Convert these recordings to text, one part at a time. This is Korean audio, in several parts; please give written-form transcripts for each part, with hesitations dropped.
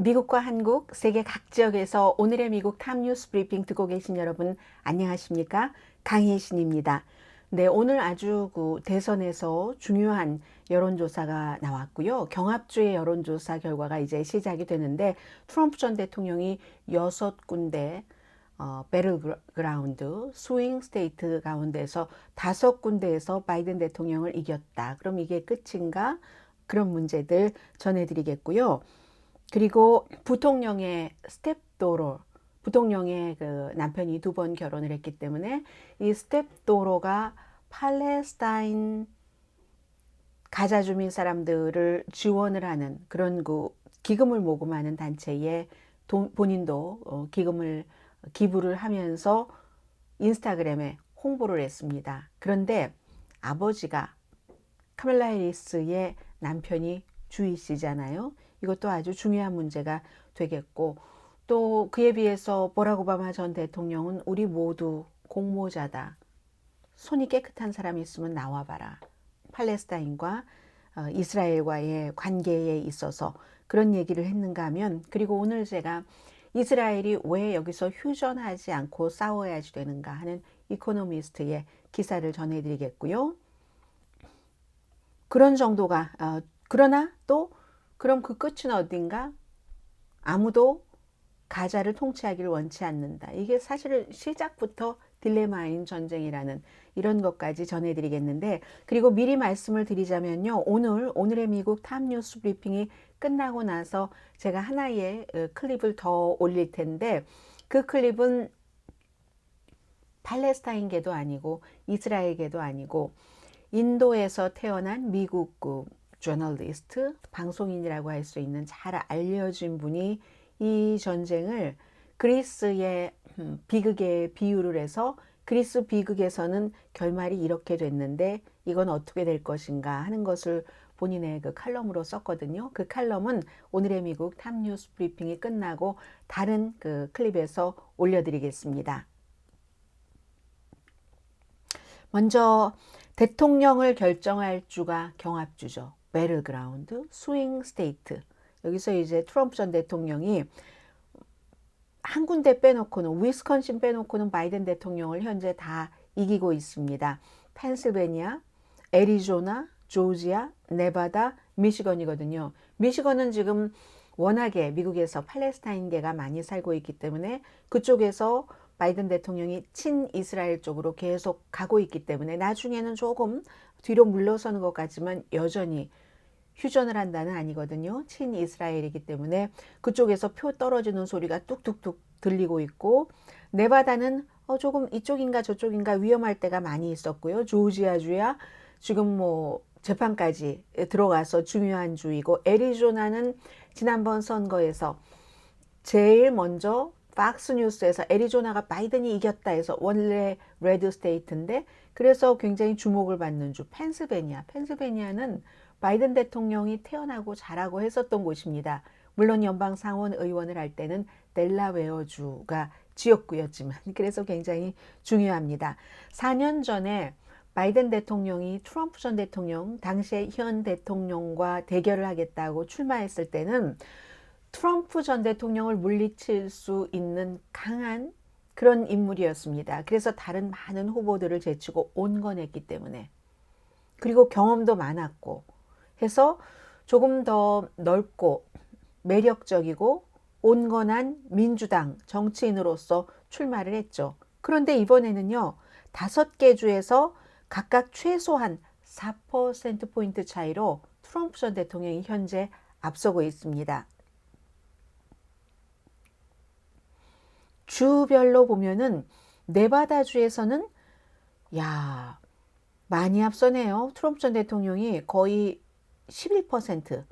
미국과 한국, 세계 각 지역에서 오늘의 미국 탑뉴스 브리핑 듣고 계신 여러분 안녕하십니까? 강혜신입니다. 네, 오늘 아주 대선에서 중요한 여론조사가 나왔고요. 경합주의 여론조사 결과가 이제 시작이 되는데 트럼프 전 대통령이 6군데 배틀그라운드, 스윙 스테이트 가운데서 5군데에서 바이든 대통령을 이겼다. 그럼 이게 끝인가? 그런 문제들 전해드리겠고요. 그리고 부통령의 스텝도로, 부통령의 그 남편이 2번 결혼을 했기 때문에 이 스텝도로가 팔레스타인 가자 주민 사람들을 지원을 하는 그런 기금을 모금하는 단체에 본인도 기부를 하면서 인스타그램에 홍보를 했습니다. 그런데 아버지가 카멜라 해리스의 남편이 주이시잖아요. 이것도 아주 중요한 문제가 되겠고, 또 그에 비해서 버락 오바마 전 대통령은 우리 모두 공모자다. 손이 깨끗한 사람이 있으면 나와봐라. 팔레스타인과 이스라엘과의 관계에 있어서 그런 얘기를 했는가 하면, 그리고 오늘 제가 이스라엘이 왜 여기서 휴전하지 않고 싸워야지 되는가 하는 이코노미스트의 기사를 전해드리겠고요. 그런 정도가 그러나 또 그럼 그 끝은 어딘가? 아무도 가자를 통치하기를 원치 않는다. 이게 사실 시작부터 딜레마인 전쟁이라는 이런 것까지 전해드리겠는데, 그리고 미리 말씀을 드리자면요. 오늘의 미국 탑뉴스 브리핑이 끝나고 나서 제가 하나의 클립을 더 올릴 텐데, 그 클립은 팔레스타인계도 아니고 이스라엘계도 아니고 인도에서 태어난 미국 저널리스트, 방송인이라고 할 수 있는 잘 알려진 분이 이 전쟁을 그리스의 비극에 비유를 해서 그리스 비극에서는 결말이 이렇게 됐는데 이건 어떻게 될 것인가 하는 것을 본인의 그 칼럼으로 썼거든요. 그 칼럼은 오늘의 미국 탑뉴스 브리핑이 끝나고 다른 그 클립에서 올려드리겠습니다. 먼저 대통령을 결정할 주가 경합주죠. 배틀그라운드, 스윙 스테이트. 여기서 이제 트럼프 전 대통령이 한 군데 빼놓고는 위스콘신 빼놓고는 바이든 대통령을 현재 다 이기고 있습니다. 펜실베니아, 애리조나, 조지아, 네바다, 미시건이거든요. 미시건은 지금 워낙에 미국에서 팔레스타인계가 많이 살고 있기 때문에 그쪽에서 바이든 대통령이 친이스라엘 쪽으로 계속 가고 있기 때문에 나중에는 조금 뒤로 물러서는 것 같지만 여전히 휴전을 한다는 아니거든요. 친이스라엘이기 때문에 그쪽에서 표 떨어지는 소리가 뚝뚝뚝 들리고 있고, 네바다는 조금 이쪽인가 저쪽인가 위험할 때가 많이 있었고요. 조지아주야 지금 재판까지 들어가서 중요한 주이고, 애리조나는 지난번 선거에서 제일 먼저 팍스뉴스에서 애리조나가 바이든이 이겼다 해서 원래 레드 스테이트인데 그래서 굉장히 주목을 받는 주. 펜실베니아는 바이든 대통령이 태어나고 자라고 했었던 곳입니다. 물론 연방 상원 의원을 할 때는 델라웨어주가 지역구였지만 그래서 굉장히 중요합니다. 4년 전에 바이든 대통령이 트럼프 전 대통령, 당시의 현 대통령과 대결을 하겠다고 출마했을 때는 트럼프 전 대통령을 물리칠 수 있는 강한 그런 인물이었습니다. 그래서 다른 많은 후보들을 제치고 온건했기 때문에, 그리고 경험도 많았고 해서 조금 더 넓고 매력적이고 온건한 민주당 정치인으로서 출마를 했죠. 그런데 이번에는요, 5개 주에서 각각 최소한 4%포인트 차이로 트럼프 전 대통령이 현재 앞서고 있습니다. 주별로 보면은 네바다주에서는 많이 앞서네요. 트럼프 전 대통령이 거의 11포인트.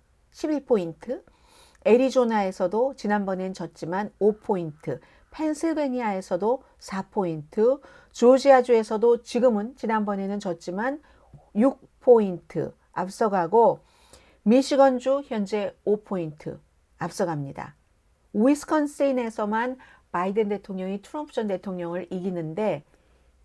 애리조나에서도 지난번엔 졌지만 5포인트. 펜실베니아에서도 4포인트. 조지아주에서도 지금은 지난번에는 졌지만 6포인트 앞서가고, 미시건주 현재 5포인트 앞서갑니다. 위스콘신에서만 바이든 대통령이 트럼프 전 대통령을 이기는데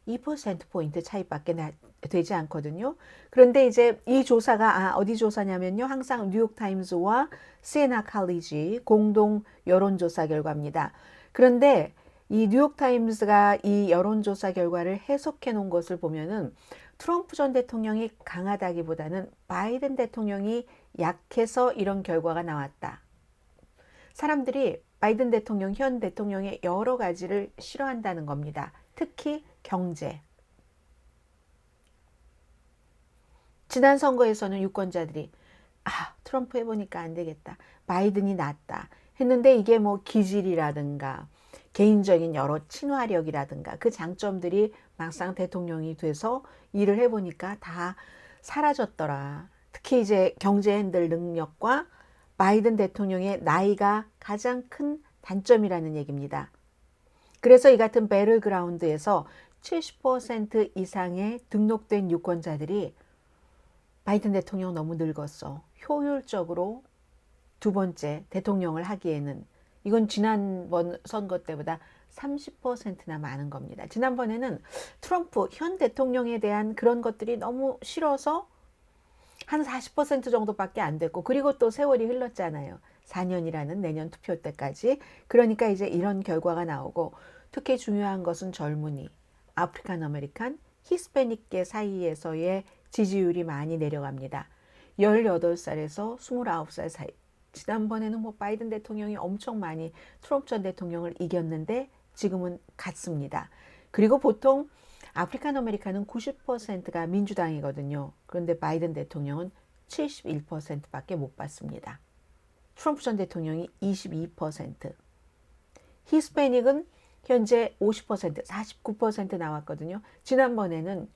2%포인트 차이밖에 되지 않거든요. 그런데 이제 이 조사가 어디 조사냐면요. 항상 뉴욕타임즈와 시에나 칼리지 공동 여론조사 결과입니다. 그런데 이 뉴욕타임스가 이 여론조사 결과를 해석해 놓은 것을 보면은 트럼프 전 대통령이 강하다기보다는 바이든 대통령이 약해서 이런 결과가 나왔다. 사람들이 바이든 대통령, 현 대통령의 여러 가지를 싫어한다는 겁니다. 특히 경제. 지난 선거에서는 유권자들이 트럼프 해보니까 안 되겠다. 바이든이 낫다. 했는데 이게 뭐 기질이라든가 개인적인 여러 친화력이라든가 그 장점들이 막상 대통령이 돼서 일을 해보니까 다 사라졌더라. 특히 이제 경제 핸들 능력과 바이든 대통령의 나이가 가장 큰 단점이라는 얘기입니다. 그래서 이 같은 배틀그라운드에서 70% 이상의 등록된 유권자들이 바이든 대통령 너무 늙었어. 효율적으로 두 번째 대통령을 하기에는 이건 지난번 선거 때보다 30%나 많은 겁니다. 지난번에는 트럼프 현 대통령에 대한 그런 것들이 너무 싫어서 한 40% 정도밖에 안 됐고 그리고 또 세월이 흘렀잖아요. 4년이라는 내년 투표 때까지. 그러니까 이제 이런 결과가 나오고 특히 중요한 것은 젊은이, 아프리칸 아메리칸, 히스패닉계 사이에서의 지지율이 많이 내려갑니다. 18살에서 29살 사이. 지난번에는 뭐 바이든 대통령이 엄청 많이 트럼프 전 대통령을 이겼는데 지금은 같습니다. 그리고 보통 아프리칸 아메리칸은 90%가 민주당이거든요. 그런데 바이든 대통령은 71%밖에 못 받습니다. 트럼프 전 대통령이 22%. 히스패닉은 현재 50%, 49% 나왔거든요. 지난번에는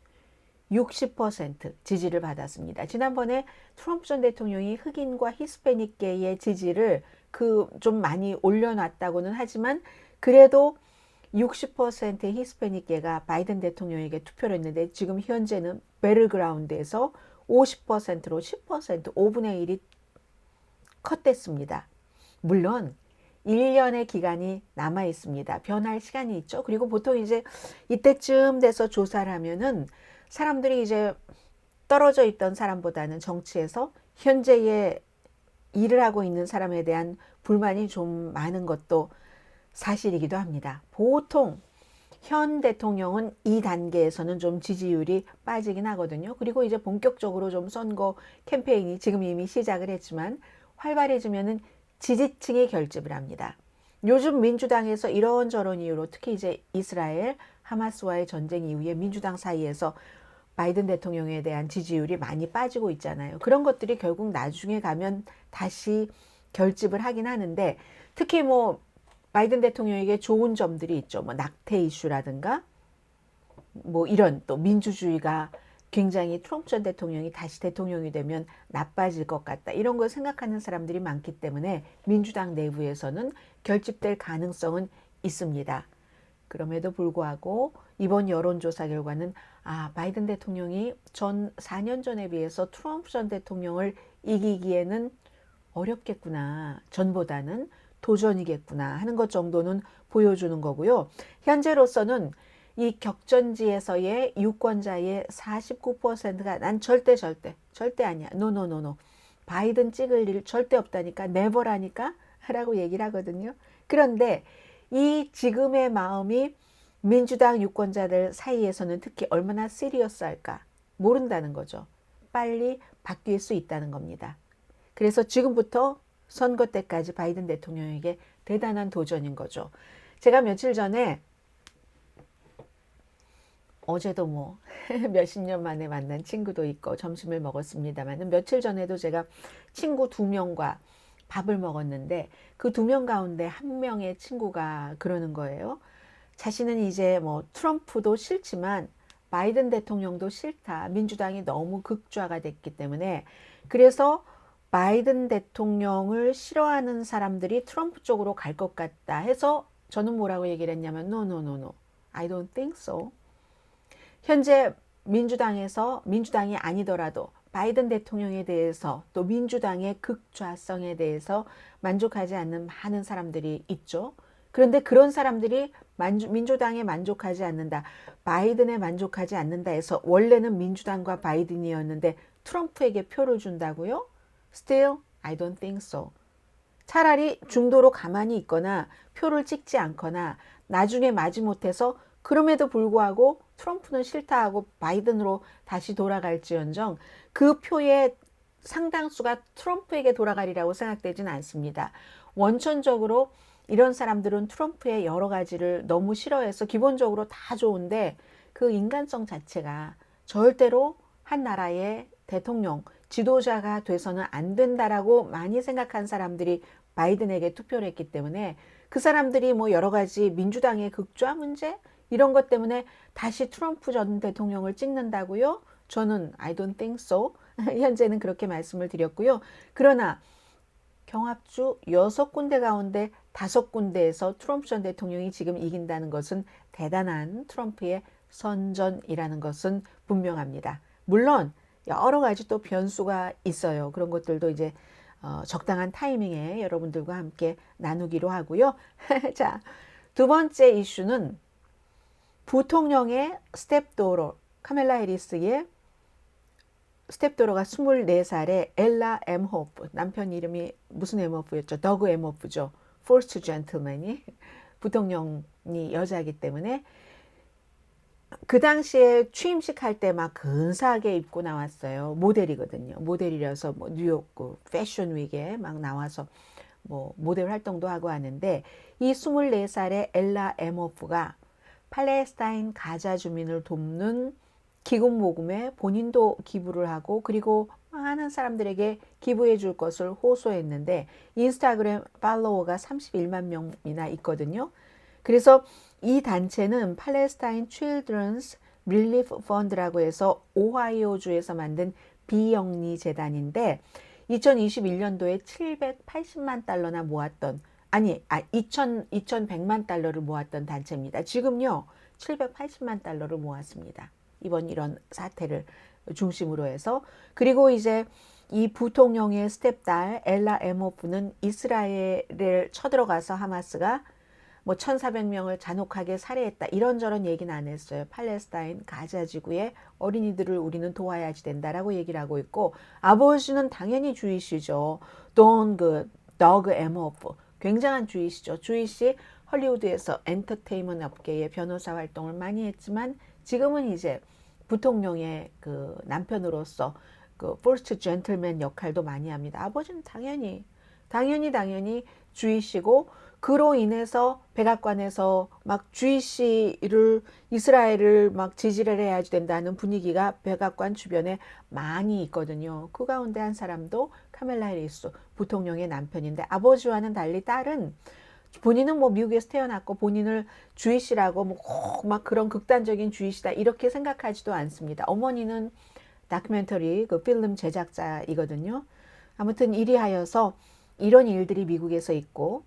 60% 지지를 받았습니다. 지난번에 트럼프 전 대통령이 흑인과 히스패닉계의 지지를 좀 많이 올려놨다고는 하지만 그래도 60%의 히스패닉계가 바이든 대통령에게 투표를 했는데 지금 현재는 배틀그라운드에서 50%로 10%, 5분의 1이 컷됐습니다. 물론 1년의 기간이 남아 있습니다. 변할 시간이 있죠. 그리고 보통 이제 이때쯤 돼서 조사를 하면은 사람들이 이제 떨어져 있던 사람보다는 정치에서 현재의 일을 하고 있는 사람에 대한 불만이 좀 많은 것도 사실이기도 합니다. 보통 현 대통령은 이 단계에서는 좀 지지율이 빠지긴 하거든요. 그리고 이제 본격적으로 좀 선거 캠페인이 지금 이미 시작을 했지만 활발해지면은 지지층이 결집을 합니다. 요즘 민주당에서 이런저런 이유로 특히 이제 이스라엘 하마스와의 전쟁 이후에 민주당 사이에서 바이든 대통령에 대한 지지율이 많이 빠지고 있잖아요. 그런 것들이 결국 나중에 가면 다시 결집을 하긴 하는데 특히 뭐 바이든 대통령에게 좋은 점들이 있죠. 뭐 낙태 이슈라든가 뭐 이런 또 민주주의가 굉장히 트럼프 전 대통령이 다시 대통령이 되면 나빠질 것 같다. 이런 걸 생각하는 사람들이 많기 때문에 민주당 내부에서는 결집될 가능성은 있습니다. 그럼에도 불구하고 이번 여론조사 결과는 바이든 대통령이 전 4년 전에 비해서 트럼프 전 대통령을 이기기에는 어렵겠구나. 전보다는 도전이겠구나 하는 것 정도는 보여주는 거고요. 현재로서는 이 격전지에서의 유권자의 49%가 난 절대 아니야. 노노노노. 바이든 찍을 일 절대 없다니까. 네버라니까 라고 얘기를 하거든요. 그런데 이 지금의 마음이 민주당 유권자들 사이에서는 특히 얼마나 시리어스할까 모른다는 거죠. 빨리 바뀔 수 있다는 겁니다. 그래서 지금부터 선거 때까지 바이든 대통령에게 대단한 도전인 거죠. 제가 며칠 전에 어제도 뭐 몇십 년 만에 만난 친구도 있고 점심을 먹었습니다만 며칠 전에도 제가 친구 2명과 밥을 먹었는데 그 2명 가운데 한 명의 친구가 그러는 거예요. 자신은 이제 뭐 트럼프도 싫지만 바이든 대통령도 싫다. 민주당이 너무 극좌가 됐기 때문에 그래서 바이든 대통령을 싫어하는 사람들이 트럼프 쪽으로 갈 것 같다 해서 저는 뭐라고 얘기를 했냐면 No. I don't think so. 현재 민주당이 아니더라도 바이든 대통령에 대해서 또 민주당의 극좌성에 대해서 만족하지 않는 많은 사람들이 있죠. 그런데 그런 사람들이 민주당에 만족하지 않는다, 바이든에 만족하지 않는다 해서 원래는 민주당과 바이든이었는데 트럼프에게 표를 준다고요? Still, I don't think so. 차라리 중도로 가만히 있거나 표를 찍지 않거나 나중에 마지못해서 그럼에도 불구하고 트럼프는 싫다 하고 바이든으로 다시 돌아갈지언정 그 표의 상당수가 트럼프에게 돌아가리라고 생각되지는 않습니다. 원천적으로 이런 사람들은 트럼프의 여러 가지를 너무 싫어해서 기본적으로 다 좋은데 그 인간성 자체가 절대로 한 나라의 대통령, 지도자가 돼서는 안 된다라고 많이 생각한 사람들이 바이든에게 투표를 했기 때문에 그 사람들이 뭐 여러 가지 민주당의 극좌 문제 이런 것 때문에 다시 트럼프 전 대통령을 찍는다고요? 저는 I don't think so. 현재는 그렇게 말씀을 드렸고요. 그러나 경합주 6군데 가운데 5군데에서 트럼프 전 대통령이 지금 이긴다는 것은 대단한 트럼프의 선전이라는 것은 분명합니다. 물론 여러 가지 또 변수가 있어요. 그런 것들도 이제 적당한 타이밍에 여러분들과 함께 나누기로 하고요. 자, 두 번째 이슈는 부통령의 스텝도러, 카멜라 해리스의 스텝도러가 24살의 엘라 엠호프, 남편 이름이 무슨 엠호프였죠? 더그 엠호프죠. 포스트 젠틀맨이 부통령이 여자이기 때문에 그 당시에 취임식 할 때 막 근사하게 입고 나왔어요. 모델이거든요. 모델이라서 뭐 뉴욕 패션 윅에 막 나와서 뭐 모델 활동도 하고 하는데 이 24살의 엘라 엠호프가 팔레스타인 가자 주민을 돕는 기금 모금에 본인도 기부를 하고 그리고 많은 사람들에게 기부해 줄 것을 호소했는데 인스타그램 팔로워가 31만 명이나 있거든요. 그래서 이 단체는 팔레스타인 칠드런스 릴리프 펀드라고 해서 오하이오주에서 만든 비영리 재단인데 2021년도에 780만 달러나 모았던 2100만 달러를 모았던 단체입니다. 지금요 780만 달러를 모았습니다. 이번 이런 사태를 중심으로 해서 그리고 이제 이 부통령의 스텝딸 엘라 엠호프는 이스라엘을 쳐들어가서 하마스가 뭐 1,400명을 잔혹하게 살해했다 이런저런 얘기는 안 했어요. 팔레스타인 가자 지구의 어린이들을 우리는 도와야지 된다라고 얘기를 하고 있고 아버지는 당연히 주이시죠. 돈 더그 엠호프 굉장한 주이시죠. 주이시 헐리우드에서 엔터테인먼트 업계의 변호사 활동을 많이 했지만 지금은 이제 부통령의 그 남편으로서 그 포스트 젠틀맨 역할도 많이 합니다. 아버지는 당연히 주이시고 그로 인해서 백악관에서 막 주이시를 이스라엘을 막 지지를 해야지 된다는 분위기가 백악관 주변에 많이 있거든요. 그 가운데 한 사람도 카멜라 해리스 부통령의 남편인데 아버지와는 달리 딸은 본인은 뭐 미국에서 태어났고 본인을 주이시라고 뭐 꼭 막 그런 극단적인 주이시다 이렇게 생각하지도 않습니다. 어머니는 다큐멘터리 그 필름 제작자이거든요. 아무튼 이리하여서 이런 일들이 미국에서 있고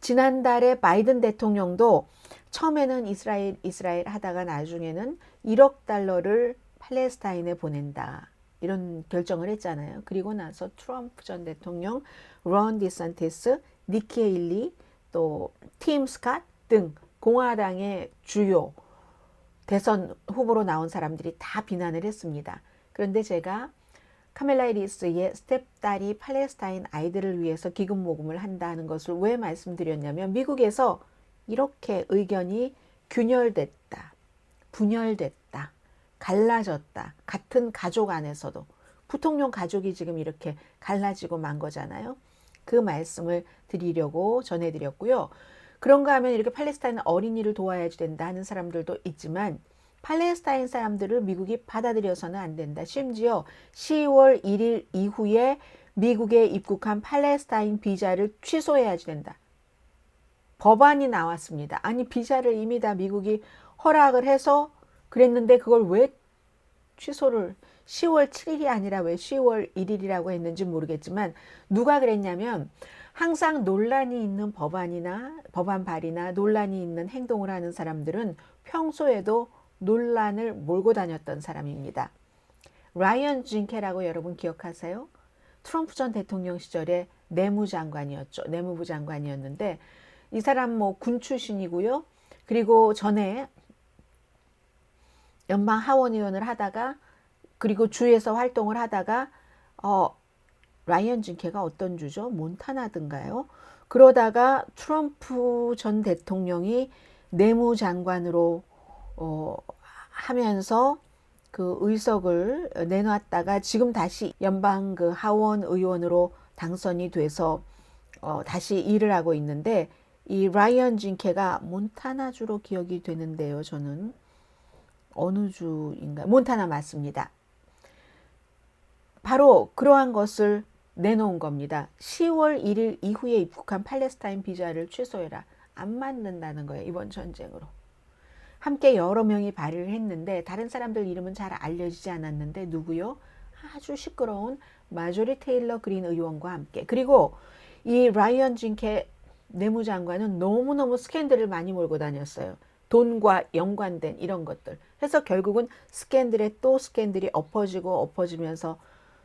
지난달에 바이든 대통령도 처음에는 이스라엘 하다가 나중에는 1억 달러를 팔레스타인에 보낸다. 이런 결정을 했잖아요. 그리고 나서 트럼프 전 대통령, 론 디산티스, 니키 헤일리, 또 팀 스캇 등 공화당의 주요 대선 후보로 나온 사람들이 다 비난을 했습니다. 그런데 제가 카멜라 해리스의 스텝딸이 팔레스타인 아이들을 위해서 기금 모금을 한다는 것을 왜 말씀드렸냐면 미국에서 이렇게 의견이 균열됐다, 분열됐다, 갈라졌다. 같은 가족 안에서도 부통령 가족이 지금 이렇게 갈라지고 만 거잖아요. 그 말씀을 드리려고 전해드렸고요. 그런가 하면 이렇게 팔레스타인 어린이를 도와야지 된다 하는 사람들도 있지만 팔레스타인 사람들을 미국이 받아들여서는 안 된다. 심지어 10월 1일 이후에 미국에 입국한 팔레스타인 비자를 취소해야지 된다. 법안이 나왔습니다. 아니 비자를 이미 다 미국이 허락을 해서 그랬는데 그걸 왜 취소를 10월 7일이 아니라 왜 10월 1일이라고 했는지 모르겠지만 누가 그랬냐면 항상 논란이 있는 법안 발의나 논란이 있는 행동을 하는 사람들은 평소에도 논란을 몰고 다녔던 사람입니다. 라이언 징케라고 여러분 기억하세요? 트럼프 전 대통령 시절에 내무장관이었죠. 내무부 장관이었는데 이 사람 뭐 군 출신이고요. 그리고 전에 연방 하원 의원을 하다가 그리고 주에서 활동을 하다가 라이언 징케가 어떤 주죠? 몬타나든가요? 그러다가 트럼프 전 대통령이 내무장관으로 하면서 그 의석을 내놨다가 지금 다시 연방 그 하원 의원으로 당선이 돼서 다시 일을 하고 있는데 이 라이언 징케가 몬타나주로 기억이 되는데요. 저는 어느 주인가? 몬타나 맞습니다. 바로 그러한 것을 내놓은 겁니다. 10월 1일 이후에 입국한 팔레스타인 비자를 취소해라. 안 맞는다는 거예요. 이번 전쟁으로. 함께 여러 명이 발의를 했는데 다른 사람들 이름은 잘 알려지지 않았는데 누구요? 아주 시끄러운 마조리 테일러 그린 의원과 함께. 그리고 이 라이언 징케 내무장관은 너무너무 스캔들을 많이 몰고 다녔어요. 돈과 연관된 이런 것들. 그래서 결국은 스캔들에 또 스캔들이 엎어지면서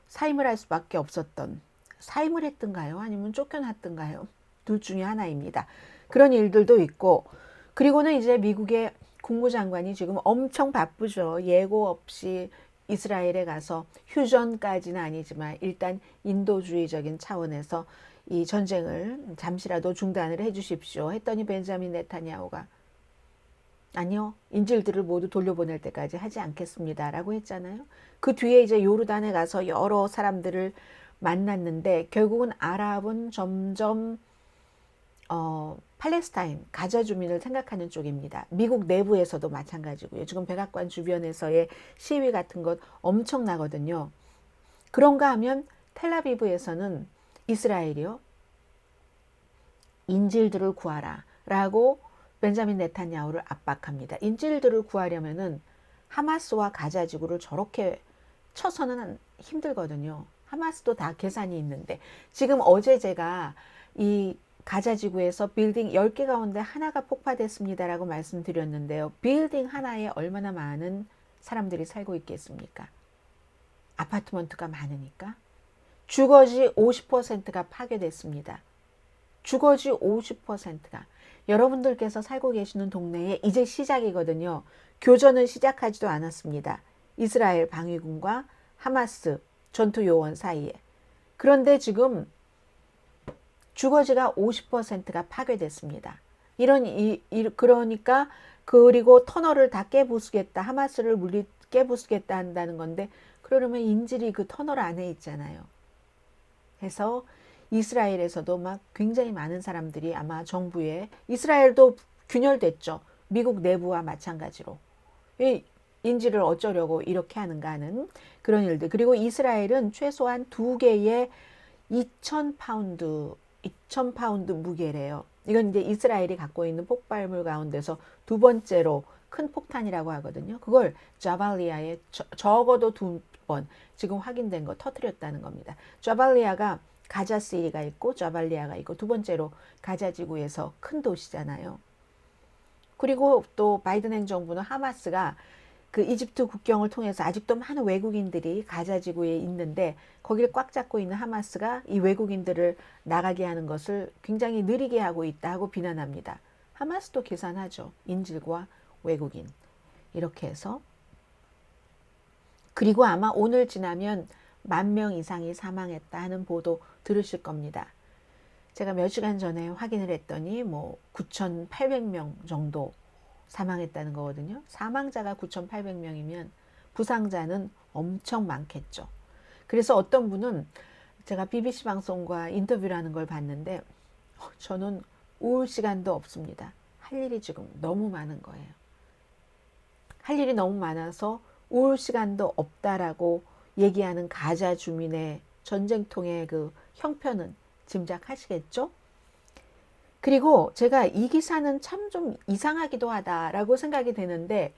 사임을 할 수밖에 없었던, 사임을 했던가요? 아니면 쫓겨났던가요? 둘 중에 하나입니다. 그런 일들도 있고, 그리고는 이제 미국의 국무장관이 지금 엄청 바쁘죠. 예고 없이 이스라엘에 가서 휴전까지는 아니지만 일단 인도주의적인 차원에서 이 전쟁을 잠시라도 중단을 해 주십시오 했더니 벤자민 네타냐후가 아니요, 인질들을 모두 돌려보낼 때까지 하지 않겠습니다 라고 했잖아요. 그 뒤에 이제 요르단에 가서 여러 사람들을 만났는데 결국은 아랍은 점점 팔레스타인, 가자 주민을 생각하는 쪽입니다. 미국 내부에서도 마찬가지고요. 지금 백악관 주변에서의 시위 같은 것 엄청나거든요. 그런가 하면 텔아비브에서는 이스라엘이요, 인질들을 구하라 라고 벤자민 네타냐후를 압박합니다. 인질들을 구하려면은 하마스와 가자 지구를 저렇게 쳐서는 힘들거든요. 하마스도 다 계산이 있는데 지금 어제 제가 이 가자 지구에서 빌딩 10개 가운데 하나가 폭파됐습니다라고 말씀드렸는데요. 빌딩 하나에 얼마나 많은 사람들이 살고 있겠습니까? 아파트먼트가 많으니까. 주거지 50%가 파괴됐습니다. 주거지 50%가. 여러분들께서 살고 계시는 동네에 이제 시작이거든요. 교전은 시작하지도 않았습니다. 이스라엘 방위군과 하마스 전투 요원 사이에. 그런데 지금 주거지가 50%가 파괴됐습니다. 그러니까 그리고 터널을 다 깨부수겠다. 하마스를 깨부수겠다 한다는 건데 그러려면 인질이 그 터널 안에 있잖아요. 해서 이스라엘에서도 막 굉장히 많은 사람들이 아마 정부에 이스라엘도 균열됐죠. 미국 내부와 마찬가지로. 인질을 어쩌려고 이렇게 하는가 하는 그런 일들. 그리고 이스라엘은 최소한 2개의 2,000파운드 무게래요. 이건 이제 이스라엘이 갖고 있는 폭발물 가운데서 두 번째로 큰 폭탄이라고 하거든요. 그걸 자발리아에 적어도 2번 지금 확인된 거 터뜨렸다는 겁니다. 자발리아가 가자시리가 있고 자발리아가 있고 두 번째로 가자지구에서 큰 도시잖아요. 그리고 또 바이든 행정부는 하마스가 그 이집트 국경을 통해서 아직도 많은 외국인들이 가자지구에 있는데 거기를 꽉 잡고 있는 하마스가 이 외국인들을 나가게 하는 것을 굉장히 느리게 하고 있다 하고 비난합니다. 하마스도 계산하죠. 인질과 외국인 이렇게 해서. 그리고 아마 오늘 지나면 10,000명 이상이 사망했다 하는 보도 들으실 겁니다. 제가 몇 시간 전에 확인을 했더니 뭐 9,800명 정도 사망했다는 거거든요. 사망자가 9,800명이면 부상자는 엄청 많겠죠. 그래서 어떤 분은 제가 BBC 방송과 인터뷰를 하는 걸 봤는데 저는 울 시간도 없습니다. 할 일이 지금 너무 많은 거예요. 할 일이 너무 많아서 울 시간도 없다라고 얘기하는 가자 주민의 전쟁통의 그 형편은 짐작하시겠죠? 그리고 제가 이 기사는 참 좀 이상하기도 하다라고 생각이 되는데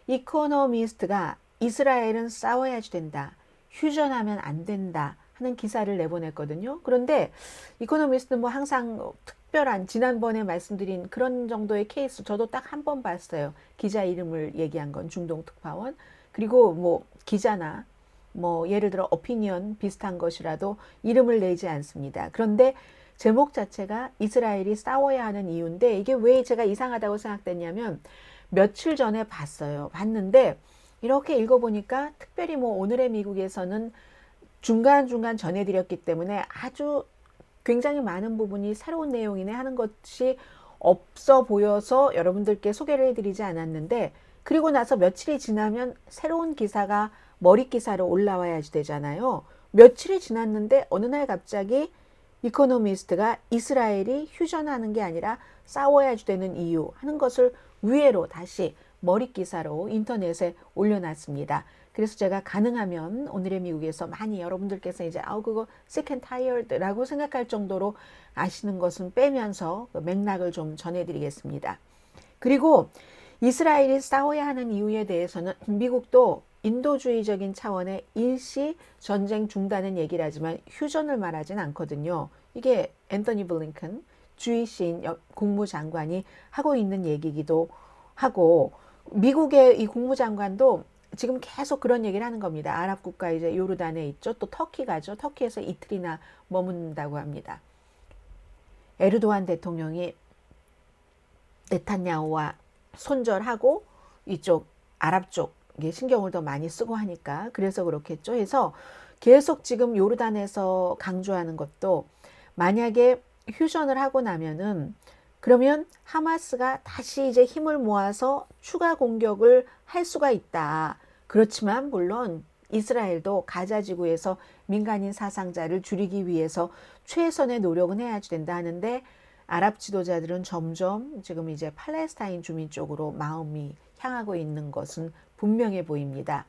이코노미스트가 이스라엘은 싸워야지 된다. 휴전하면 안 된다 하는 기사를 내보냈거든요. 그런데 이코노미스트는 뭐 항상 특별한 지난번에 말씀드린 그런 정도의 케이스 저도 딱 한 번 봤어요. 기자 이름을 얘기한 건 중동 특파원. 그리고 뭐 기자나 뭐 예를 들어 오피니언 비슷한 것이라도 이름을 내지 않습니다. 그런데 제목 자체가 이스라엘이 싸워야 하는 이유인데 이게 왜 제가 이상하다고 생각됐냐면 며칠 전에 봤는데 이렇게 읽어보니까 특별히 뭐 오늘의 미국에서는 중간중간 전해드렸기 때문에 아주 굉장히 많은 부분이 새로운 내용이네 하는 것이 없어 보여서 여러분들께 소개를 해드리지 않았는데 그리고 나서 며칠이 지나면 새로운 기사가 머릿 기사로 올라와야지 되잖아요. 며칠이 지났는데 어느 날 갑자기 이코노미스트가 이스라엘이 휴전하는 게 아니라 싸워야지 되는 이유 하는 것을 위에로 다시 머릿 기사로 인터넷에 올려놨습니다. 그래서 제가 가능하면 오늘의 미국에서 많이 여러분들께서 이제 그거 sick and tired라고 생각할 정도로 아시는 것은 빼면서 그 맥락을 좀 전해드리겠습니다. 그리고 이스라엘이 싸워야 하는 이유에 대해서는 미국도 인도주의적인 차원의 일시 전쟁 중단은 얘기를 하지만 휴전을 말하진 않거든요. 이게 앤서니 블링컨 주이시인 국무장관이 하고 있는 얘기기도 하고 미국의 이 국무장관도 지금 계속 그런 얘기를 하는 겁니다. 아랍 국가 이제 요르단에 있죠. 또 터키 가죠. 터키에서 이틀이나 머문다고 합니다. 에르도안 대통령이 네탄야후와 손절하고 이쪽 아랍 쪽에 신경을 더 많이 쓰고 하니까 그래서 그렇겠죠. 해서 계속 지금 요르단에서 강조하는 것도 만약에 휴전을 하고 나면은 그러면 하마스가 다시 이제 힘을 모아서 추가 공격을 할 수가 있다. 그렇지만 물론 이스라엘도 가자 지구에서 민간인 사상자를 줄이기 위해서 최선의 노력은 해야지 된다 하는데 아랍 지도자들은 점점 지금 이제 팔레스타인 주민 쪽으로 마음이 향하고 있는 것은 분명해 보입니다.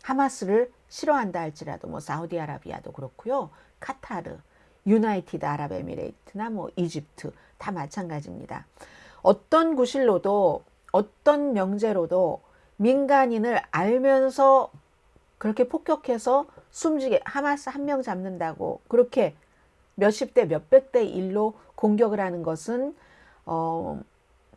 하마스를 싫어한다 할지라도 뭐 사우디아라비아도 그렇고요. 카타르, 유나이티드 아랍에미레이트나 뭐 이집트 다 마찬가지입니다. 어떤 구실로도 어떤 명제로도 민간인을 알면서 그렇게 폭격해서 숨지게 하마스 한 명 잡는다고 그렇게 몇십 대 몇백 대 1로 공격을 하는 것은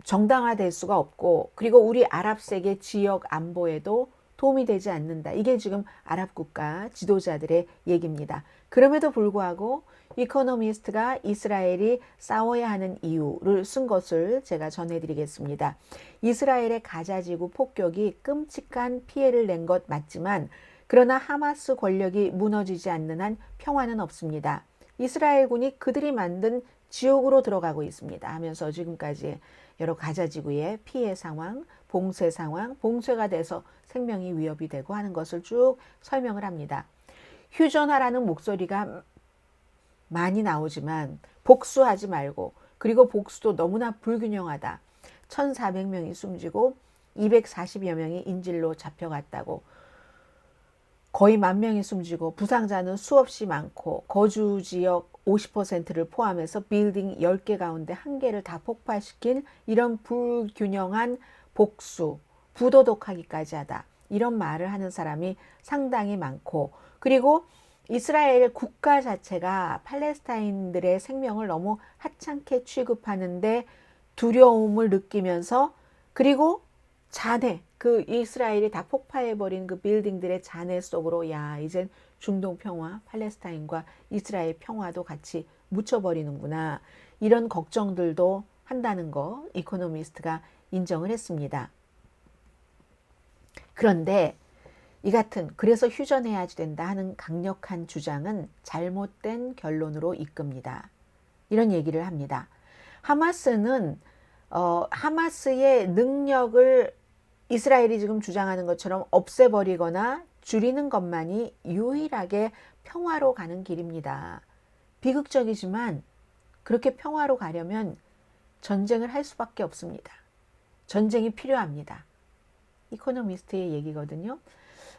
정당화될 수가 없고 그리고 우리 아랍 세계 지역 안보에도 도움이 되지 않는다. 이게 지금 아랍 국가 지도자들의 얘기입니다. 그럼에도 불구하고 이코노미스트가 이스라엘이 싸워야 하는 이유를 쓴 것을 제가 전해드리겠습니다. 이스라엘의 가자지구 폭격이 끔찍한 피해를 낸 것 맞지만 그러나 하마스 권력이 무너지지 않는 한 평화는 없습니다. 이스라엘군이 그들이 만든 지옥으로 들어가고 있습니다 하면서 지금까지 여러 가자지구의 피해 상황, 봉쇄 상황, 봉쇄가 돼서 생명이 위협이 되고 하는 것을 쭉 설명을 합니다. 휴전하라는 목소리가 많이 나오지만 복수하지 말고 그리고 복수도 너무나 불균형하다. 1,400명이 숨지고 240여 명이 인질로 잡혀갔다고 거의 10,000명이 숨지고 부상자는 수없이 많고 거주 지역 50%를 포함해서 빌딩 10개 가운데 1개를 다 폭파시킨 이런 불균형한 복수, 부도덕하기까지 하다. 이런 말을 하는 사람이 상당히 많고 그리고 이스라엘 국가 자체가 팔레스타인들의 생명을 너무 하찮게 취급하는데 두려움을 느끼면서 그리고 잔해 그 이스라엘이 다 폭파해버린 그 빌딩들의 잔해 속으로 야 이젠 중동 평화 팔레스타인과 이스라엘 평화도 같이 묻혀버리는구나 이런 걱정들도 한다는 거 이코노미스트가 인정을 했습니다. 그런데 이 같은 그래서 휴전해야지 된다 하는 강력한 주장은 잘못된 결론으로 이끕니다. 이런 얘기를 합니다. 하마스는 하마스의 능력을 이스라엘이 지금 주장하는 것처럼 없애버리거나 줄이는 것만이 유일하게 평화로 가는 길입니다. 비극적이지만 그렇게 평화로 가려면 전쟁을 할 수밖에 없습니다. 전쟁이 필요합니다. 이코노미스트의 얘기거든요.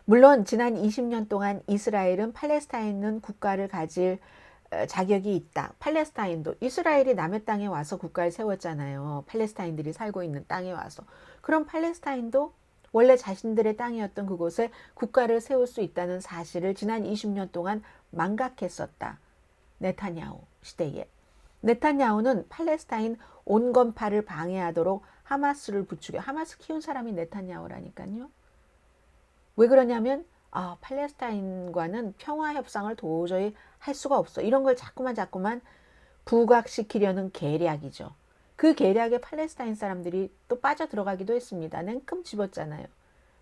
물론 지난 20년 동안 이스라엘은 팔레스타인은 국가를 가질 자격이 있다. 팔레스타인도 이스라엘이 남의 땅에 와서 국가를 세웠잖아요. 팔레스타인들이 살고 있는 땅에 와서. 그럼 팔레스타인도 원래 자신들의 땅이었던 그곳에 국가를 세울 수 있다는 사실을 지난 20년 동안 망각했었다. 네타냐후 시대에. 네타냐후는 팔레스타인 온건파를 방해하도록 하마스를 부추겨. 하마스 키운 사람이 네타냐후라니까요. 왜 그러냐면 아, 팔레스타인과는 평화 협상을 도저히 할 수가 없어. 이런 걸 자꾸만 부각시키려는 계략이죠. 그 계략에 팔레스타인 사람들이 또 빠져 들어가기도 했습니다. 냉큼 집었잖아요.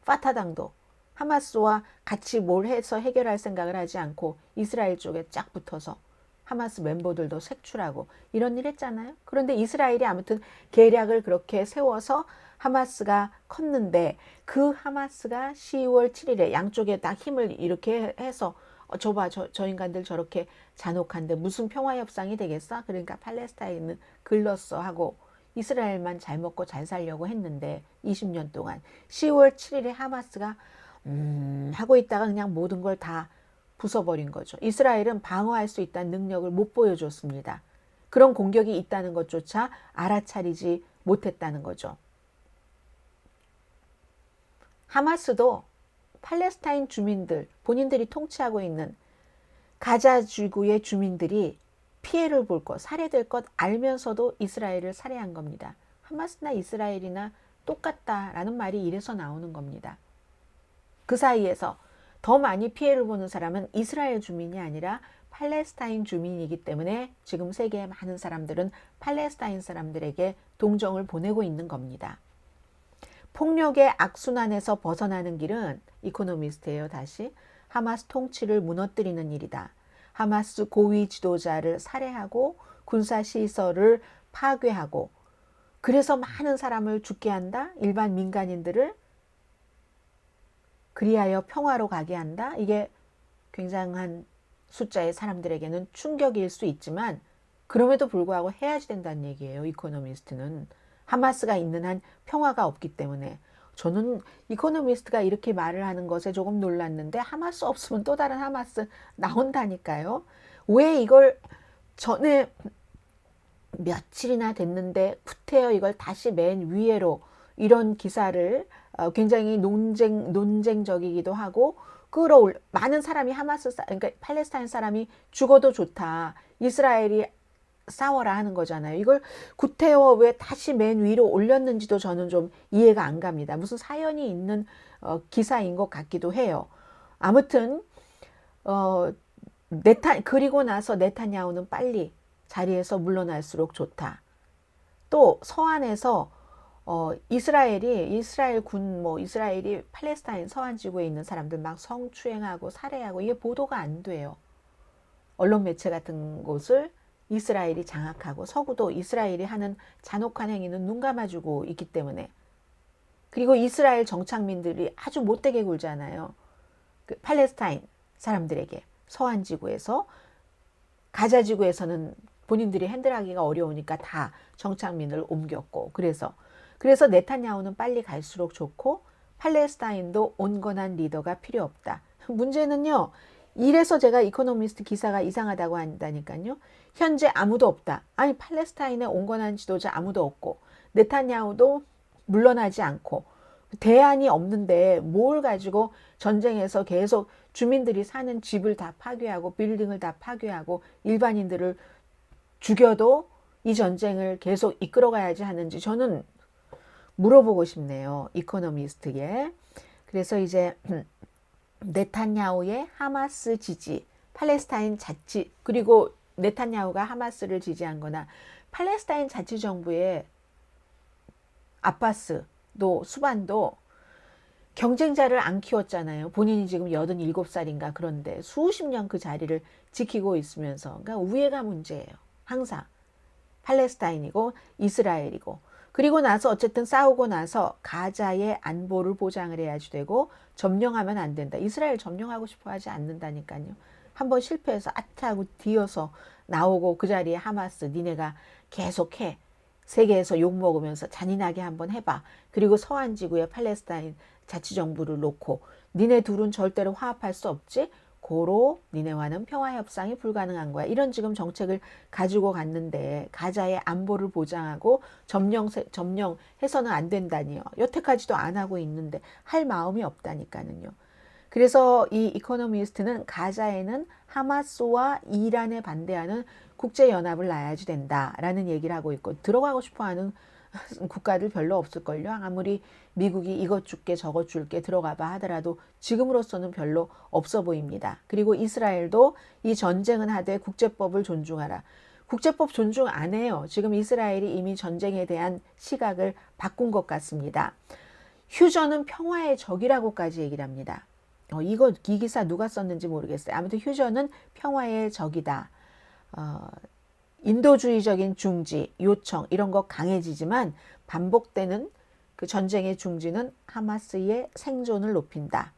파타당도 하마스와 같이 뭘 해서 해결할 생각을 하지 않고 이스라엘 쪽에 쫙 붙어서 하마스 멤버들도 색출하고 이런 일 했잖아요. 그런데 이스라엘이 아무튼 계략을 그렇게 세워서 하마스가 컸는데 그 하마스가 10월 7일에 양쪽에 딱 힘을 이렇게 해서 저봐 저 인간들 저렇게 잔혹한데 무슨 평화협상이 되겠어? 그러니까 팔레스타인은 글렀어 하고 이스라엘만 잘 먹고 잘 살려고 했는데 20년 동안 10월 7일에 하마스가 하고 있다가 그냥 모든 걸 다 부숴버린 거죠. 이스라엘은 방어할 수 있다는 능력을 못 보여줬습니다. 그런 공격이 있다는 것조차 알아차리지 못했다는 거죠. 하마스도 팔레스타인 주민들, 본인들이 통치하고 있는 가자 지구의 주민들이 피해를 볼 것, 살해될 것 알면서도 이스라엘을 살해한 겁니다. 하마스나 이스라엘이나 똑같다라는 말이 이래서 나오는 겁니다. 그 사이에서 더 많이 피해를 보는 사람은 이스라엘 주민이 아니라 팔레스타인 주민이기 때문에 지금 세계의 많은 사람들은 팔레스타인 사람들에게 동정을 보내고 있는 겁니다. 폭력의 악순환에서 벗어나는 길은 이코노미스트예요. 다시 하마스 통치를 무너뜨리는 일이다. 하마스 고위 지도자를 살해하고 군사시설을 파괴하고 그래서 많은 사람을 죽게 한다. 일반 민간인들을 그리하여 평화로 가게 한다. 이게 굉장한 숫자의 사람들에게는 충격일 수 있지만 그럼에도 불구하고 해야지 된다는 얘기예요. 이코노미스트는. 하마스가 있는 한 평화가 없기 때문에. 저는 이코노미스트가 이렇게 말을 하는 것에 조금 놀랐는데 하마스 없으면 또 다른 하마스 나온다니까요. 왜 이걸 전에 며칠이나 됐는데 푸테어 이걸 다시 맨 위에로 이런 기사를 굉장히 논쟁적이기도 하고 많은 사람이 그러니까 팔레스타인 사람이 죽어도 좋다. 이스라엘이 싸워라 하는 거잖아요. 이걸 구태여 왜 다시 맨 위로 올렸는지도 저는 좀 이해가 안 갑니다. 무슨 사연이 있는 기사인 것 같기도 해요. 아무튼 그리고 나서 네타냐후는 빨리 자리에서 물러날수록 좋다. 또 서안에서 이스라엘이 팔레스타인 서안 지구에 있는 사람들 막 성추행하고 살해하고 이게 보도가 안 돼요. 언론 매체 같은 곳을 이스라엘이 장악하고 서구도 이스라엘이 하는 잔혹한 행위는 눈 감아주고 있기 때문에 그리고 이스라엘 정착민들이 아주 못되게 굴잖아요. 그 팔레스타인 사람들에게 서안 지구에서 가자 지구에서는 본인들이 핸들하기가 어려우니까 다 정착민을 옮겼고 그래서 네타냐후는 빨리 갈수록 좋고 팔레스타인도 온건한 리더가 필요 없다. 문제는요. 이래서 제가 이코노미스트 기사가 이상하다고 한다니까요. 현재 아무도 없다. 아니 팔레스타인의 온건한 지도자 아무도 없고 네타냐후도 물러나지 않고 대안이 없는데 뭘 가지고 전쟁에서 계속 주민들이 사는 집을 다 파괴하고 빌딩을 다 파괴하고 일반인들을 죽여도 이 전쟁을 계속 이끌어가야지 하는지 저는 물어보고 싶네요. 이코노미스트에. 그래서 이제 네타냐후의 하마스 지지, 팔레스타인 자치, 그리고 네타냐후가 하마스를 지지한 거나 팔레스타인 자치정부의 아바스도 수반도 경쟁자를 안 키웠잖아요. 본인이 지금 87살인가 그런데 수십 년 그 자리를 지키고 있으면서 그러니까 우애가 문제예요. 항상 팔레스타인이고 이스라엘이고 그리고 나서 어쨌든 싸우고 나서 가자의 안보를 보장을 해야지 되고 점령하면 안 된다. 이스라엘 점령하고 싶어 하지 않는다니까요. 한번 실패해서 아차하고 뒤어서 나오고 그 자리에 하마스 니네가 계속해. 세계에서 욕먹으면서 잔인하게 한번 해봐. 그리고 서안 지구에 팔레스타인 자치정부를 놓고 니네 둘은 절대로 화합할 수 없지. 고로 니네와는 평화협상이 불가능한 거야. 이런 지금 정책을 가지고 갔는데 가자의 안보를 보장하고 점령해서는 안 된다니요. 여태까지도 안 하고 있는데 할 마음이 없다니까는요. 그래서 이 이코노미스트는 가자에는 하마스와 이란에 반대하는 국제연합을 놔야지 된다라는 얘기를 하고 있고 들어가고 싶어하는 국가들 별로 없을걸요. 아무리 미국이 이것 줄게 저것 줄게 들어가봐 하더라도 지금으로서는 별로 없어 보입니다. 그리고 이스라엘도 이 전쟁은 하되 국제법을 존중하라. 국제법 존중 안 해요. 지금 이스라엘이 이미 전쟁에 대한 시각을 바꾼 것 같습니다. 휴전은 평화의 적이라고까지 얘기를 합니다. 이 기사 누가 썼는지 모르겠어요. 아무튼 휴전은 평화의 적이다. 인도주의적인 중지, 요청 이런 거 강해지지만 반복되는 그 전쟁의 중지는 하마스의 생존을 높인다.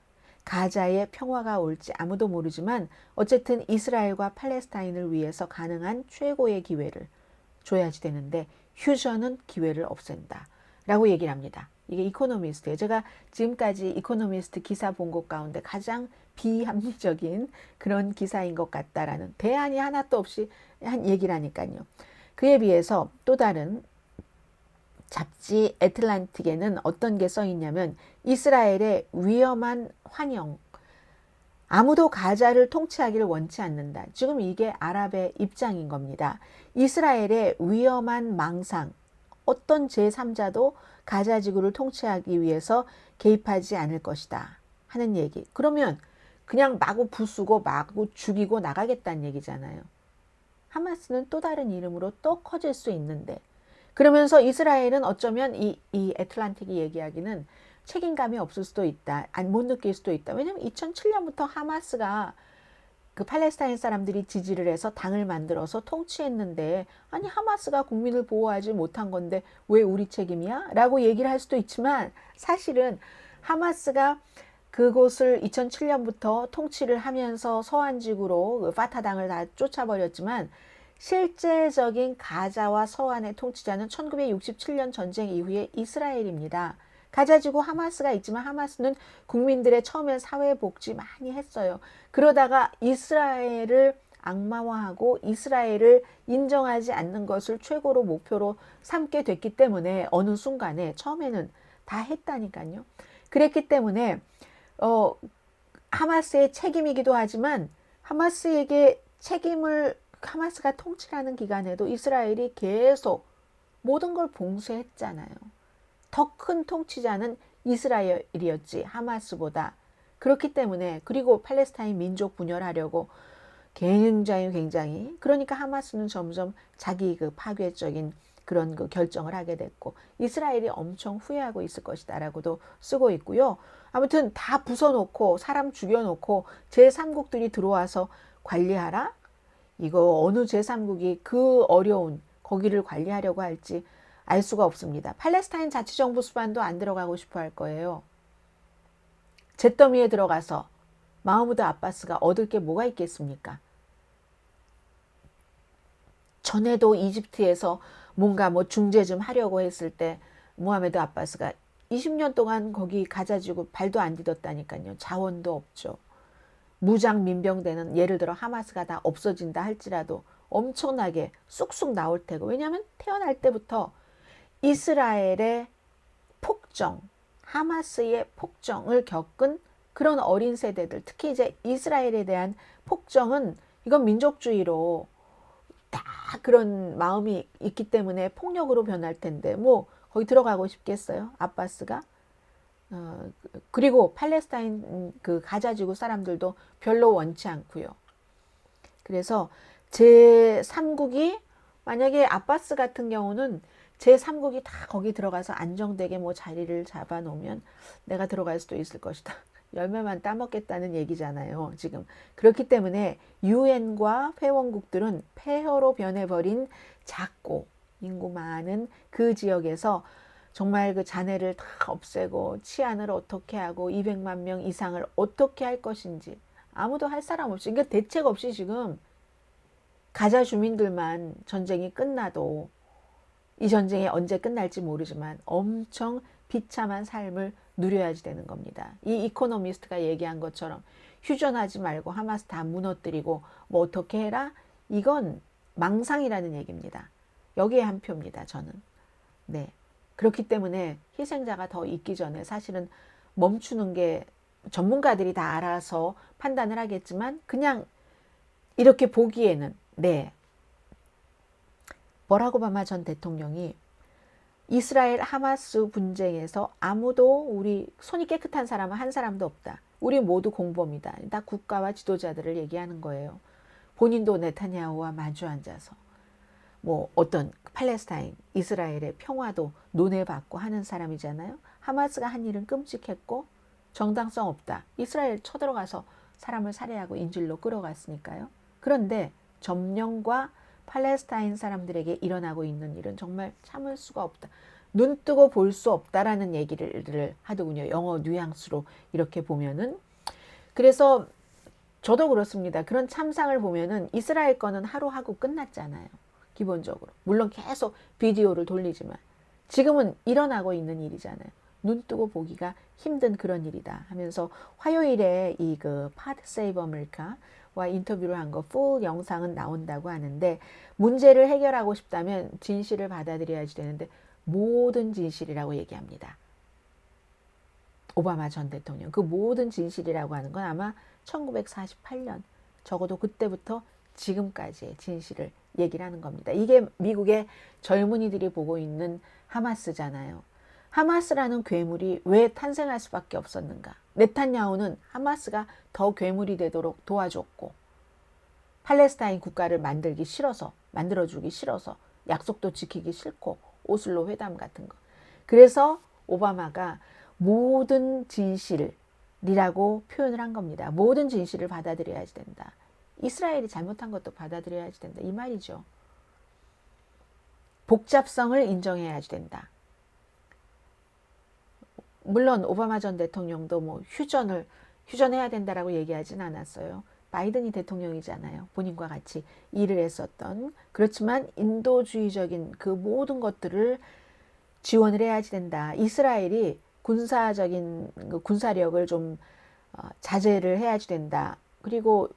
가자의 평화가 올지 아무도 모르지만 어쨌든 이스라엘과 팔레스타인을 위해서 가능한 최고의 기회를 줘야지 되는데 휴전은 기회를 없앤다. 라고 얘기를 합니다. 이게 이코노미스트예요. 제가 지금까지 이코노미스트 기사 본 것 가운데 가장 비합리적인 그런 기사인 것 같다라는 대안이 하나도 없이 한 얘기를 하니까요. 그에 비해서 또 다른 잡지 애틀란틱에는 어떤 게 써 있냐면 이스라엘의 위험한 환영, 아무도 가자를 통치하기를 원치 않는다. 지금 이게 아랍의 입장인 겁니다. 이스라엘의 위험한 망상, 어떤 제3자도 가자 지구를 통치하기 위해서 개입하지 않을 것이다 하는 얘기. 그러면 그냥 마구 부수고 마구 죽이고 나가겠다는 얘기잖아요. 하마스는 또 다른 이름으로 또 커질 수 있는데, 그러면서 이스라엘은 어쩌면 이 애틀란틱이 얘기하기는 책임감이 없을 수도 있다. 못 느낄 수도 있다. 왜냐하면 2007년부터 하마스가 그 팔레스타인 사람들이 지지를 해서 당을 만들어서 통치했는데, 아니 하마스가 국민을 보호하지 못한 건데 왜 우리 책임이야? 라고 얘기를 할 수도 있지만, 사실은 하마스가 그곳을 2007년부터 통치를 하면서 서안지구로 그 파타당을 다 쫓아버렸지만 실제적인 가자와 서안의 통치자는 1967년 전쟁 이후에 이스라엘입니다. 가자지구 하마스가 있지만 하마스는 국민들의 처음엔 사회복지 많이 했어요. 그러다가 이스라엘을 악마화하고 이스라엘을 인정하지 않는 것을 최고로 목표로 삼게 됐기 때문에 어느 순간에 처음에는 다 했다니까요. 그랬기 때문에 하마스의 책임이기도 하지만 하마스에게 책임을 하마스가 통치하는 기간에도 이스라엘이 계속 모든 걸 봉쇄했잖아요. 더 큰 통치자는 이스라엘이었지 하마스보다. 그렇기 때문에, 그리고 팔레스타인 민족 분열하려고 굉장히 그러니까 하마스는 점점 자기 그 파괴적인 그런 그 결정을 하게 됐고 이스라엘이 엄청 후회하고 있을 것이다 라고도 쓰고 있고요. 아무튼 다 부숴놓고 사람 죽여놓고 제3국들이 들어와서 관리하라? 이거 어느 제3국이 그 어려운 거기를 관리하려고 할지 알 수가 없습니다. 팔레스타인 자치정부 수반도 안 들어가고 싶어 할 거예요. 잿더미에 들어가서 마흐무드 아바스가 얻을 게 뭐가 있겠습니까? 전에도 이집트에서 뭔가 뭐 중재 좀 하려고 했을 때 무하메드 아바스가 20년 동안 거기 가자지구 발도 안 디뎠다니까요. 자원도 없죠. 무장 민병대는 예를 들어 하마스가 다 없어진다 할지라도 엄청나게 쑥쑥 나올 테고, 왜냐하면 태어날 때부터 이스라엘의 폭정, 하마스의 폭정을 겪은 그런 어린 세대들, 특히 이제 이스라엘에 대한 폭정은 이건 민족주의로 다 그런 마음이 있기 때문에 폭력으로 변할 텐데 뭐 거기 들어가고 싶겠어요? 아바스가? 그리고 팔레스타인 그 가자지구 사람들도 별로 원치 않고요. 그래서 제3국이 만약에 아바스 같은 경우는 제3국이 다 거기 들어가서 안정되게 뭐 자리를 잡아놓으면 내가 들어갈 수도 있을 것이다. 열매만 따먹겠다는 얘기잖아요. 지금. 그렇기 때문에 유엔과 회원국들은 폐허로 변해버린 작고 인구 많은 그 지역에서 정말 그 잔해를 다 없애고 치안을 어떻게 하고 200만 명 이상을 어떻게 할 것인지 아무도 할 사람 없이, 그러니까 대책 없이 지금 가자 주민들만 전쟁이 끝나도, 이 전쟁이 언제 끝날지 모르지만 엄청 비참한 삶을 누려야지 되는 겁니다. 이 이코노미스트가 얘기한 것처럼 휴전하지 말고 하마스 다 무너뜨리고 뭐 어떻게 해라? 이건 망상이라는 얘기입니다. 여기에 한 표입니다. 저는. 네. 그렇기 때문에 희생자가 더 있기 전에 사실은 멈추는 게 전문가들이 다 알아서 판단을 하겠지만 그냥 이렇게 보기에는, 네, 버락 오바마 전 대통령이 이스라엘 하마스 분쟁에서 아무도 우리 손이 깨끗한 사람은 한 사람도 없다. 우리 모두 공범이다. 다 국가와 지도자들을 얘기하는 거예요. 본인도 네타냐후와 마주 앉아서 뭐 어떤 팔레스타인, 이스라엘의 평화도 논해받고 하는 사람이잖아요. 하마스가 한 일은 끔찍했고 정당성 없다. 이스라엘 쳐들어가서 사람을 살해하고 인질로 끌어갔으니까요. 그런데 점령과 팔레스타인 사람들에게 일어나고 있는 일은 정말 참을 수가 없다. 눈 뜨고 볼 수 없다라는 얘기를 하더군요. 영어 뉘앙스로 이렇게 보면은. 그래서 저도 그렇습니다. 그런 참상을 보면은 이스라엘 거는 하루 하고 끝났잖아요. 기본적으로. 물론 계속 비디오를 돌리지만 지금은 일어나고 있는 일이잖아요. 눈 뜨고 보기가 힘든 그런 일이다 하면서 화요일에 이 그 파드 세이브 아메리카와 인터뷰를 한 거 풀 영상은 나온다고 하는데 문제를 해결하고 싶다면 진실을 받아들여야지 되는데 모든 진실이라고 얘기합니다. 오바마 전 대통령. 그 모든 진실이라고 하는 건 아마 1948년 적어도 그때부터 지금까지의 진실을 얘기를 하는 겁니다. 이게 미국의 젊은이들이 보고 있는 하마스잖아요. 하마스라는 괴물이 왜 탄생할 수밖에 없었는가? 네탄야후는 하마스가 더 괴물이 되도록 도와줬고 팔레스타인 국가를 만들기 싫어서 만들어주기 싫어서 약속도 지키기 싫고 오슬로 회담 같은 거. 그래서 오바마가 모든 진실이라고 표현을 한 겁니다. 모든 진실을 받아들여야지 된다. 이스라엘이 잘못한 것도 받아들여야지 된다. 이 말이죠. 복잡성을 인정해야지 된다. 물론 오바마 전 대통령도 뭐 휴전해야 된다라고 얘기하진 않았어요. 바이든이 대통령이잖아요. 본인과 같이 일을 했었던. 그렇지만 인도주의적인 그 모든 것들을 지원을 해야지 된다. 이스라엘이 군사력을 좀 자제를 해야지 된다. 그리고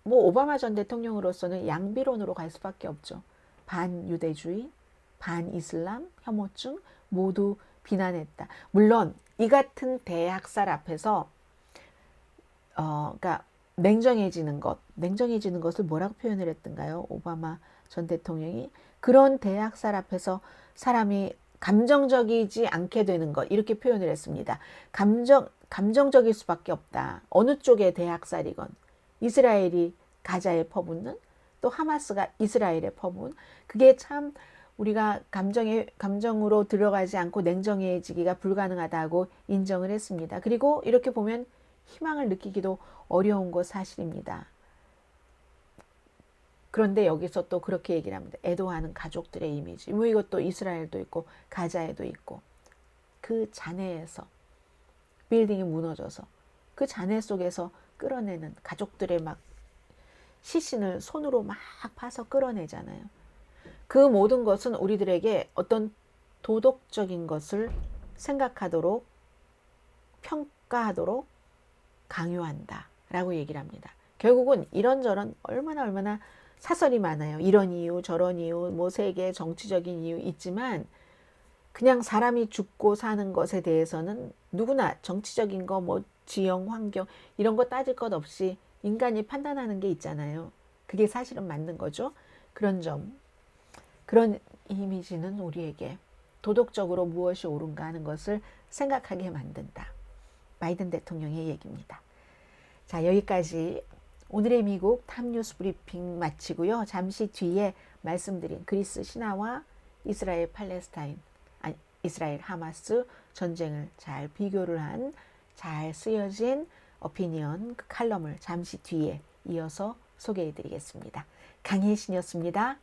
뭐 오바마 전 대통령으로서는 양비론으로 갈 수밖에 없죠. 반유대주의, 반이슬람, 혐오증 모두 비난했다. 물론 이 같은 대학살 앞에서 그러니까 냉정해지는 것을 뭐라고 표현을 했던가요? 오바마 전 대통령이 그런 대학살 앞에서 사람이 감정적이지 않게 되는 것 이렇게 표현을 했습니다. 감정적일 수밖에 없다. 어느 쪽의 대학살이건 이스라엘이 가자에 퍼붓는 또 하마스가 이스라엘에 퍼부은 그게 참 우리가 감정으로 들어가지 않고 냉정해지기가 불가능하다고 인정을 했습니다. 그리고 이렇게 보면 희망을 느끼기도 어려운 것 사실입니다. 그런데 여기서 또 그렇게 얘기를 합니다. 애도하는 가족들의 이미지. 뭐 이것도 이스라엘도 있고 가자에도 있고 그 잔해에서 빌딩이 무너져서 그 잔해 속에서 끌어내는 가족들의 막 시신을 손으로 막 파서 끌어내잖아요. 그 모든 것은 우리들에게 어떤 도덕적인 것을 생각하도록 평가하도록 강요한다 라고 얘기를 합니다. 결국은 이런저런 얼마나 사설이 많아요. 이런 이유 저런 이유 뭐 세계 정치적인 이유 있지만 그냥 사람이 죽고 사는 것에 대해서는 누구나 정치적인 거 뭐 지형 환경 이런 거 따질 것 없이 인간이 판단하는 게 있잖아요. 그게 사실은 맞는 거죠. 그런 이미지는 우리에게 도덕적으로 무엇이 옳은가 하는 것을 생각하게 만든다. 바이든 대통령의 얘기입니다. 자, 여기까지 오늘의 미국 탑뉴스 브리핑 마치고요. 잠시 뒤에 말씀드린 그리스 신화와 이스라엘 팔레스타인, 이스라엘 하마스 전쟁을 잘 비교를 한 잘 쓰여진 오피니언 그 칼럼을 잠시 뒤에 이어서 소개해 드리겠습니다. 강혜신이었습니다.